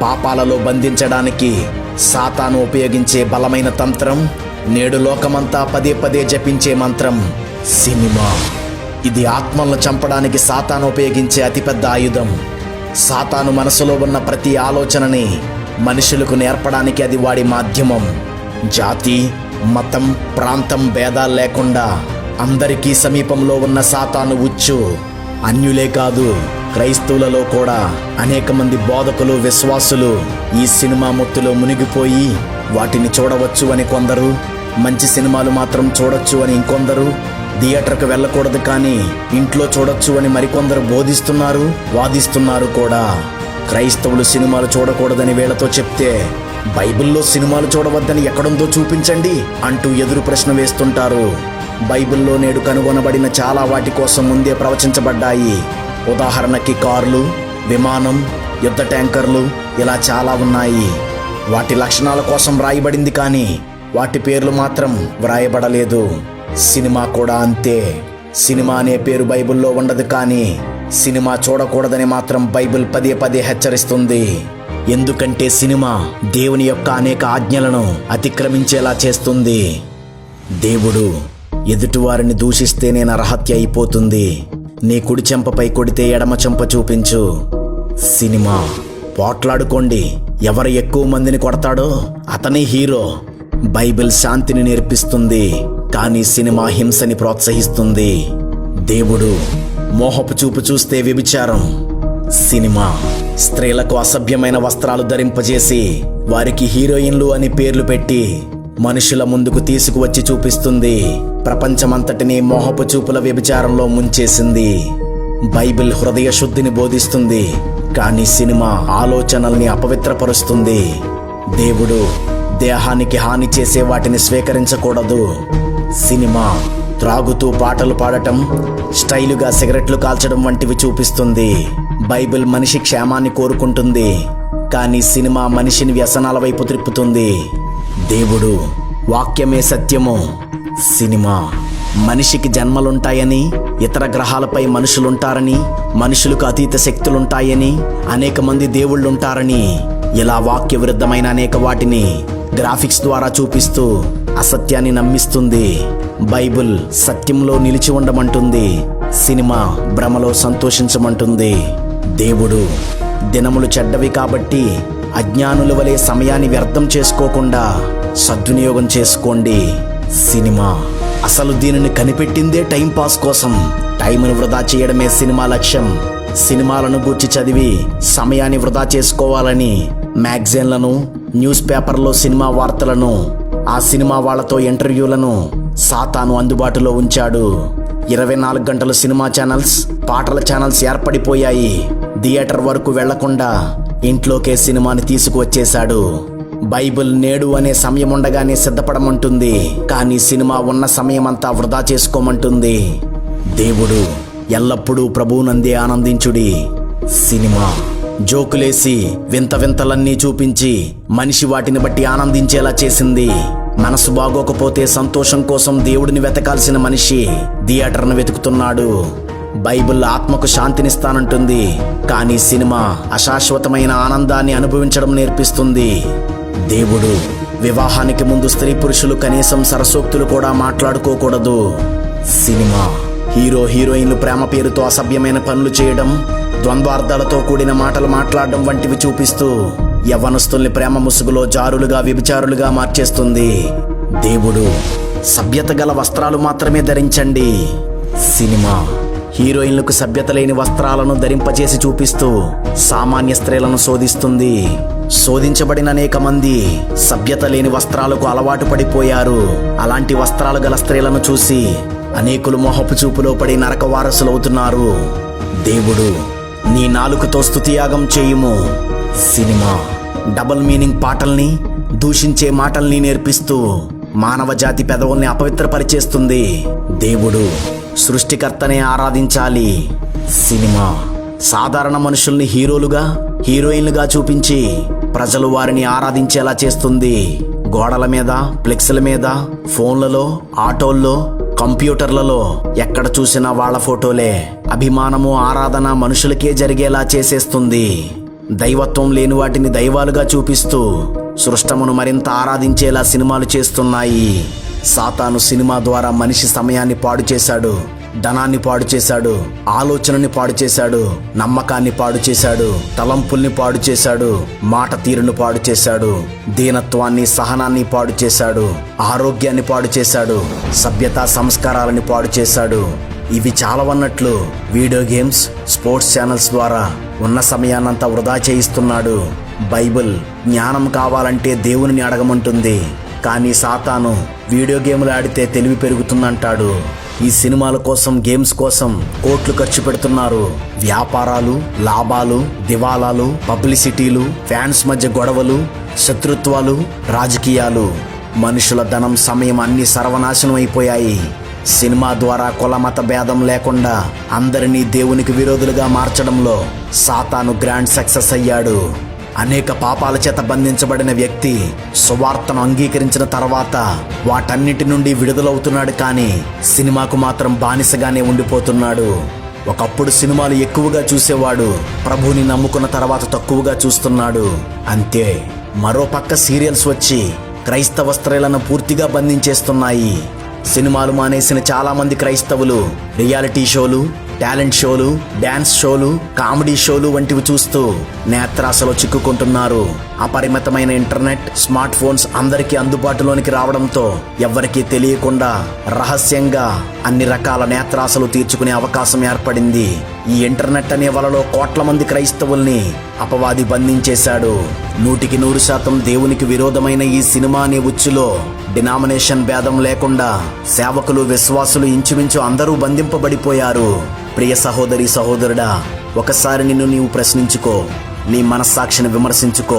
పాపాలలో బంధించడానికి సాతాను ఉపయోగించే బలమైన తంత్రం, నేడు లోకమంతా పదే పదే జపించే మంత్రం సినిమా. ఇది ఆత్మలను చంపడానికి సాతాను ఉపయోగించే అతిపెద్ద ఆయుధం. సాతాను మనసులో ఉన్న ప్రతి ఆలోచనని మనుషులకు నేర్పడానికి అది వాడి మాధ్యమం. జాతి, మతం, ప్రాంతం భేదాలు లేకుండా అందరికీ సమీపంలో ఉన్న సాతాను ఉచ్చు. అన్యులే కాదు, క్రైస్తవులలో కూడా అనేక మంది బోధకులు, విశ్వాసులు ఈ సినిమా మొత్తులో మునిగిపోయి వాటిని చూడవచ్చు అని కొందరు, మంచి సినిమాలు మాత్రం చూడొచ్చు అని ఇంకొందరు, థియేటర్కు వెళ్ళకూడదు కానీ ఇంట్లో చూడొచ్చు అని మరికొందరు బోధిస్తున్నారు, వాదిస్తున్నారు కూడా. క్రైస్తవులు సినిమాలు చూడకూడదని వీళ్ళతో చెప్తే బైబిల్లో సినిమాలు చూడవద్దని ఎక్కడుందో చూపించండి అంటూ ఎదురు ప్రశ్న వేస్తుంటారు. బైబిల్లో నేడు కనుగొనబడిన చాలా వాటి కోసం ముందే ప్రవచించబడ్డాయి. ఉదాహరణకి కార్లు, విమానం, యుద్ధ ట్యాంకర్లు, ఇలా చాలా ఉన్నాయి. వాటి లక్షణాల కోసం వ్రాయబడింది కానీ వాటి పేర్లు మాత్రం వ్రాయబడలేదు. సినిమా కూడా అంతే. సినిమా అనే పేరు బైబిల్లో ఉండదు కానీ సినిమా చూడకూడదని మాత్రం బైబిల్ పదే పదే హెచ్చరిస్తుంది. ఎందుకంటే సినిమా దేవుని యొక్క అనేక ఆజ్ఞలను అతిక్రమించేలా చేస్తుంది. దేవుడు ఎదుటివారిని దూషిస్తేనే నరహత్య అయిపోతుంది. నీ కుడి చెంపపై కొడితే ఎడమ చెంప చూపించు. సినిమా పోట్లాడుకోండి, ఎవరు ఎక్కువ మందిని కొడతాడో అతనే హీరో. బైబిల్ శాంతిని నేర్పిస్తుంది కానీ సినిమా హింసని ప్రోత్సహిస్తుంది. దేవుడు మోహపు చూపు చూస్తే వ్యభిచారం. సినిమా స్త్రీలకు అసభ్యమైన వస్త్రాలు ధరింపజేసి వారికి హీరోయిన్లు అని పేర్లు పెట్టి మనుషుల ముందుకు తీసుకువచ్చి చూపిస్తుంది. ప్రపంచమంతటినీ మోహపు చూపుల వ్యభిచారంలో ముంచేసింది. బైబిల్ హృదయ శుద్ధిని బోధిస్తుంది కానీ సినిమా ఆలోచనల్ని అపవిత్రపరుస్తుంది. దేవుడు దేహానికి హాని చేసే వాటిని స్వీకరించకూడదు. సినిమా త్రాగుతూ పాటలు పాడటం, స్టైలుగా సిగరెట్లు కాల్చడం వంటివి చూపిస్తుంది. బైబిల్ మనిషి క్షేమాన్ని కోరుకుంటుంది కానీ సినిమా మనిషిని వ్యసనాల వైపు త్రిప్పుతుంది. దేవుడు వాక్యమే సత్యము. సినిమా మనిషికి జన్మలుంటాయని, ఇతర గ్రహాలపై మనుషులుంటారని, మనుషులకు అతీత శక్తులుంటాయని, అనేక మంది దేవుళ్ళుంటారని, ఇలా వాక్య విరుద్ధమైన అనేక వాటిని గ్రాఫిక్స్ ద్వారా చూపిస్తూ అసత్యాన్ని నమ్మిస్తుంది. బైబిల్ సత్యంలో నిలిచి ఉండమంటుంది, సినిమా భ్రమలో సంతోషించమంటుంది. దేవుడు దినములు చెడ్డవి కాబట్టి అజ్ఞానుల వలె సమయాన్ని వ్యర్థం చేసుకోకుండా సద్వినియోగం చేసుకోండి. సినిమా అసలు దీనిని కనిపెట్టిందే టైంపాస్ కోసం. టైంను వృధా చేయడమే సినిమా లక్ష్యం. సినిమాలను గూర్చి చదివి సమయాన్ని వృధా చేసుకోవాలని మ్యాగజైన్లను, న్యూస్ పేపర్లో సినిమా వార్తలను, ఆ సినిమా వాళ్లతో ఇంటర్వ్యూలను సాతాను అందుబాటులో ఉంచాడు. 24 గంటలు సినిమా ఛానల్స్, పాటల ఛానల్స్ ఏర్పడిపోయాయి. థియేటర్ వరకు వెళ్లకుండా ఇంట్లోకే సినిమాని తీసుకువచ్చేశాడు. బైబిల్ నేడు అనే సమయం ఉండగానే సిద్ధపడమంటుంది కానీ సినిమా ఉన్న సమయమంతా వృధా చేసుకోమంటుంది. దేవుడు ఎల్లప్పుడూ ప్రభువునందే ఆనందించుడి. సినిమా జోకులేసి వింత వింతలన్నీ చూపించి మనిషి వాటిని బట్టి ఆనందించేలా చేసింది. మనసు బాగోకపోతే సంతోషం కోసం దేవుడిని వెతకాల్సిన మనిషి థియేటర్ను వెతుకుతున్నాడు. బైబిల్ ఆత్మకు శాంతినిస్తానంటుంది కానీ సినిమా అశాశ్వతమైన ఆనందాన్ని అనుభవించడం నేర్పిస్తుంది. దేవుడు వివాహానికి ముందు స్త్రీ పురుషులు కనీసం సరసోక్తులు కూడా మాట్లాడుకోకూడదు. సినిమా హీరో హీరోయిన్లు ప్రేమ పేరుతో అసభ్యమైన పనులు చేయడం, ద్వంద్వార్థాలతో కూడిన మాటలు మాట్లాడడం వంటివి చూపిస్తూ యవ్వనస్తుల్ని ప్రేమ ముసుగులో జారులుగా, వ్యభిచారులుగా మార్చేస్తుంది. దేవుడు సభ్యత గల వస్త్రాలు మాత్రమే ధరించండి. సినిమా హీరోయిన్లకు సభ్యత లేని వస్త్రాలను ధరింపజేసి చూపిస్తూ సామాన్య స్త్రీలను శోధిస్తుంది. శోధించబడిన అనేక మంది సభ్యత లేని వస్త్రాలకు అలవాటు పడిపోయారు. అలాంటి వస్త్రాలు గల స్త్రీలను చూసి అనేకులు మోహపు చూపులో పడి నరక వారసులవుతున్నారు. దేవుడు నీ నాలుకతో స్తుతియాగం చేయుము. సినిమా డబుల్ మీనింగ్ పాటల్ని, దూషించే మాటల్ని నేర్పిస్తూ మానవ జాతి పెదవుల్ని అపవిత్రపరిచేస్తుంది. దేవుడు సృష్టికర్తనే ఆరాధించాలి. సినిమా సాధారణ మనుషుల్ని హీరోలుగా, హీరోయిన్లుగా చూపించి ప్రజలు వారిని ఆరాధించేలా చేస్తుంది. గోడల మీద, ఫ్లెక్స్ల మీద, ఫోన్లలో, ఆటోల్లో, కంప్యూటర్లలో ఎక్కడ చూసినా వాళ్ళ ఫోటోలే. అభిమానము, ఆరాధన మనుషులకే జరిగేలా చేసేస్తుంది. దైవత్వం లేని వాటిని దైవాలుగా చూపిస్తూ సృష్టమును మరింత ఆరాధించేలా సినిమాలు చేస్తున్నాయి. సాతాను సినిమా ద్వారా మనిషి సమయాన్ని పాడు చేశాడు, ధనాన్ని పాడు చేశాడు, ఆలోచనని పాడు చేశాడు, నమ్మకాన్ని పాడు చేశాడు, తలంపుల్ని పాడు చేశాడు, మాట తీరును పాడు చేశాడు, దీనత్వాన్ని సహనాన్ని పాడు చేశాడు, ఆరోగ్యాన్ని పాడు చేశాడు, సభ్యతా సంస్కారాలని పాడు చేశాడు. ఇవి చాలవన్నట్లు వీడియో గేమ్స్, స్పోర్ట్స్ ఛానల్స్ ద్వారా ఉన్న సమయాన్నంతా వృధా చేయిస్తున్నాడు. బైబిల్ జ్ఞానం కావాలంటే దేవునిని అడగమంటుంది, కానీ సాతాను వీడియో గేమ్లు ఆడితే తెలివి పెరుగుతుందంటాడు. ఈ సినిమాల కోసం, గేమ్స్ కోసం కోట్లు ఖర్చు పెడుతున్నారు. వ్యాపారాలు, లాభాలు, దివాలాలు, పబ్లిసిటీలు, ఫ్యాన్స్ మధ్య గొడవలు, శత్రుత్వాలు, రాజకీయాలు, మనుషుల ధనం, సమయం అన్నీ సర్వనాశనం అయిపోయాయి. సినిమా ద్వారా కుల మత భేదం లేకుండా అందరినీ దేవునికి విరోధులుగా మార్చడంలో సాతాను గ్రాండ్ సక్సెస్ అయ్యాడు. అనేక పాపాల చేత బంధించబడిన వ్యక్తి సువార్తను అంగీకరించిన తర్వాత వాటన్నిటి నుండి విడుదలవుతున్నాడు, కానీ సినిమాకు మాత్రం బానిసగానే ఉండిపోతున్నాడు. ఒకప్పుడు సినిమాలు ఎక్కువగా చూసేవాడు, ప్రభువుని నమ్ముకున్న తర్వాత తక్కువగా చూస్తున్నాడు, అంతే. మరోపక్క సీరియల్స్ వచ్చి క్రైస్తవ స్త్రీలను పూర్తిగా బంధించేస్తున్నాయి. సినిమాలు మానేసిన చాలా మంది క్రైస్తవులు రియాలిటీ షోలు, టాలెంట్ షోలు, డ్యాన్స్ షోలు, కామెడీ షోలు వంటివి చూస్తూ నేత్రాశలో చిక్కుకుంటున్నారు. అపరిమితమైన ఇంటర్నెట్, స్మార్ట్ ఫోన్స్ అందరికీ అందుబాటులోనికి రావడంతో ఎవ్వరికీ తెలియకుండా రహస్యంగా అన్ని రకాల నేత్రాశలు తీర్చుకునే అవకాశం ఏర్పడింది. ఈ ఇంటర్నెట్ అనే వలలో కోట్ల మంది క్రైస్తవుల్ని అపవాది బంధించేశాడు. 100% దేవునికి విరోధమైన ఈ సినిమా అనే ఉచ్చులో డినామినేషన్ భేదం లేకుండా సేవకులు, విశ్వాసులు ఇంచుమించు అందరూ బంధింపబడిపోయారు. ప్రియ సహోదరి, సహోదరుడా, ఒకసారి నిన్ను నీవు ప్రశ్నించుకో, నీ మనస్సాక్షిని విమర్శించుకో.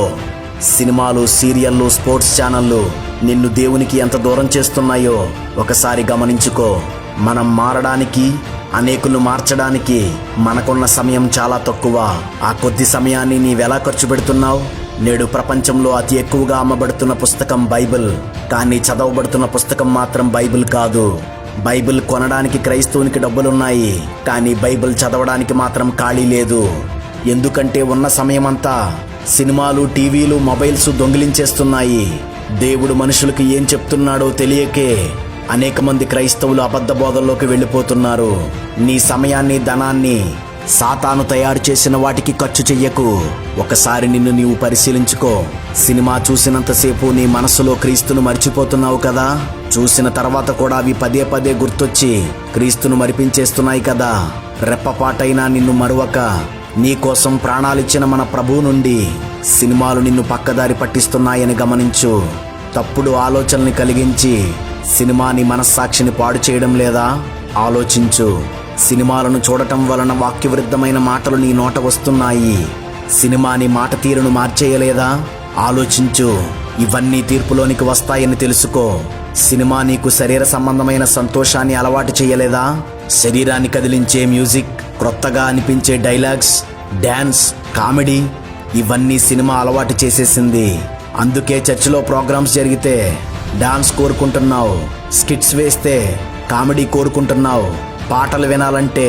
సినిమాలు, సీరియళ్ళు, స్పోర్ట్స్ ఛానళ్ళు నిన్ను దేవునికి ఎంత దూరం చేస్తున్నాయో ఒకసారి గమనించుకో. మనం మారడానికి, అనేకులను మార్చడానికి మనకున్న సమయం చాలా తక్కువ. ఆ కొద్ది సమయాన్ని నీవెలా ఖర్చు పెడుతున్నావు? నేడు ప్రపంచంలో అతి ఎక్కువగా అమ్మబడుతున్న పుస్తకం బైబిల్, కానీ చదవబడుతున్న పుస్తకం మాత్రం బైబిల్ కాదు. బైబిల్ కొనడానికి క్రైస్తవునికి డబ్బులున్నాయి, కానీ బైబిల్ చదవడానికి మాత్రం ఖాళీ లేదు. ఎందుకంటే ఉన్న సమయమంతా సినిమాలు, టీవీలు, మొబైల్స్ దొంగిలించేస్తున్నాయి. దేవుడు మనుషులకు ఏం చెప్తున్నాడో తెలియకే అనేక మంది క్రైస్తవులు అబద్ధ బోధల్లోకి వెళ్ళిపోతున్నారు. నీ సమయాన్ని, ధనాన్ని సాతాను తయారు చేసిన వాటికి ఖర్చు చెయ్యకు. ఒకసారి నిన్ను నీవు పరిశీలించుకో. సినిమా చూసినంతసేపు నీ మనసులో క్రీస్తును మర్చిపోతున్నావు కదా. చూసిన తర్వాత కూడా అవి పదే పదే గుర్తొచ్చి క్రీస్తును మరిపించేస్తున్నాయి కదా. రెప్పపాటైనా నిన్ను మరువక నీ కోసం ప్రాణాలిచ్చిన మన ప్రభువు నుండి సినిమాలు నిన్ను పక్కదారి పట్టిస్తున్నాయని గమనించు. తప్పుడు ఆలోచనల్ని కలిగించి సినిమా నీ మనస్సాక్షిని పాడు చేయడం లేదా? ఆలోచించు. సినిమాలను చూడటం వలన వాక్యవిరుద్ధమైన మాటలు నీ నోట వస్తున్నాయి. సినిమా నీ మాట తీరును మార్చేయలేదా? ఆలోచించు. ఇవన్నీ తీర్పులోనికి వస్తాయని తెలుసుకో. సినిమా నీకు శరీర సంబంధమైన సంతోషాన్ని అలవాటు చేయలేదా? శరీరాన్ని కదిలించే మ్యూజిక్, క్రొత్తగా అనిపించే డైలాగ్స్, డ్యాన్స్, కామెడీ ఇవన్నీ సినిమా అలవాటు చేసేసింది. అందుకే చర్చిలో ప్రోగ్రామ్స్ జరిగితే డాన్స్ కోరుకుంటున్నావు, స్కిట్స్ వేస్తే కామెడీ కోరుకుంటున్నావు, పాటలు వినాలంటే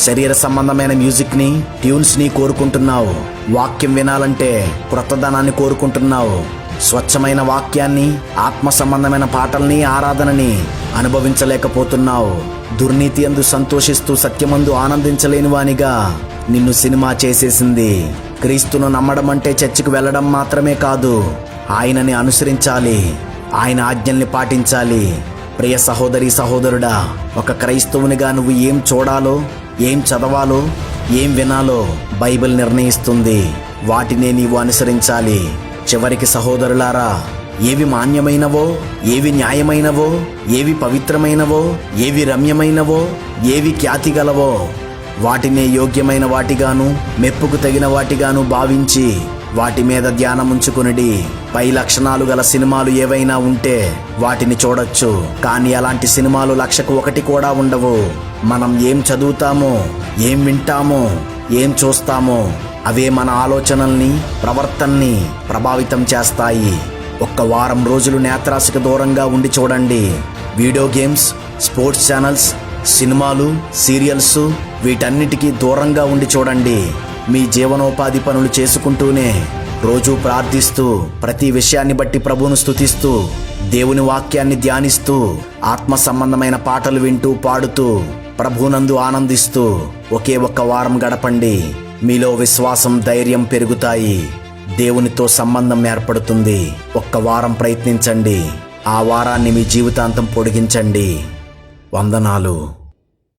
శరీర సంబంధమైన మ్యూజిక్ని, ట్యూన్స్ని కోరుకుంటున్నావు, వాక్యం వినాలంటే క్రొత్తదనాన్ని కోరుకుంటున్నావు. స్వచ్ఛమైన వాక్యాన్ని, ఆత్మ సంబంధమైన పాటల్ని, ఆరాధనని అనుభవించలేకపోతున్నావు. దుర్నీతి యందు సంతోషిస్తూ సత్యమందు ఆనందించలేని వానిగా నిన్ను సినిమా చేసేసింది. క్రీస్తును నమ్మడం అంటే చర్చికి వెళ్ళడం మాత్రమే కాదు, ఆయనని అనుసరించాలి, ఆయన ఆజ్ఞల్ని పాటించాలి. ప్రియ సహోదరి, సహోదరుడా, ఒక క్రైస్తవునిగా నువ్వు ఏం చూడాలో, ఏం చదవాలో, ఏం వినాలో బైబిల్ నిర్ణయిస్తుంది. వాటినే నీవు అనుసరించాలి. చివరికి సహోదరులారా, ఏవి మాన్యమైనవో, ఏవి న్యాయమైనవో, ఏవి పవిత్రమైనవో, ఏవి రమ్యమైనవో, ఏవి ఖ్యాతి గలవో వాటినే యోగ్యమైన వాటిగాను, మెప్పుకు తగిన వాటిగాను భావించి వాటి మీద ధ్యానముంచుకునిడి. పై లక్షణాలు గల సినిమాలు ఏవైనా ఉంటే వాటిని చూడొచ్చు, కానీ అలాంటి సినిమాలు 1,00,000 కూడా ఉండవు. మనం ఏం చదువుతామో, ఏం వింటామో, ఏం చూస్తామో అవే మన ఆలోచనల్ని, ప్రవర్తనని ప్రభావితం చేస్తాయి. ఒక్క వారం రోజులు నేత్రాశకు దూరంగా ఉండి చూడండి. వీడియో గేమ్స్, స్పోర్ట్స్ ఛానల్స్, సినిమాలు, సీరియల్స్ వీటన్నిటికీ దూరంగా ఉండి చూడండి. మీ జీవనోపాధి పనులు చేసుకుంటూనే, రోజూ ప్రార్థిస్తూ, ప్రతి విషయాన్ని బట్టి ప్రభువును స్తుతిస్తూ, దేవుని వాక్యాన్ని ధ్యానిస్తూ, ఆత్మ సంబంధమైన పాటలు వింటూ పాడుతూ, ప్రభువునందు ఆనందిస్తూ ఒకే ఒక్క వారం గడపండి. మీలో విశ్వాసం, ధైర్యం పెరుగుతాయి. దేవునితో సంబంధం ఏర్పడుతుంది. ఒక్క వారం ప్రయత్నించండి. ఆ వారాన్ని మీ జీవితాంతం పొడిగించండి. వందనాలు.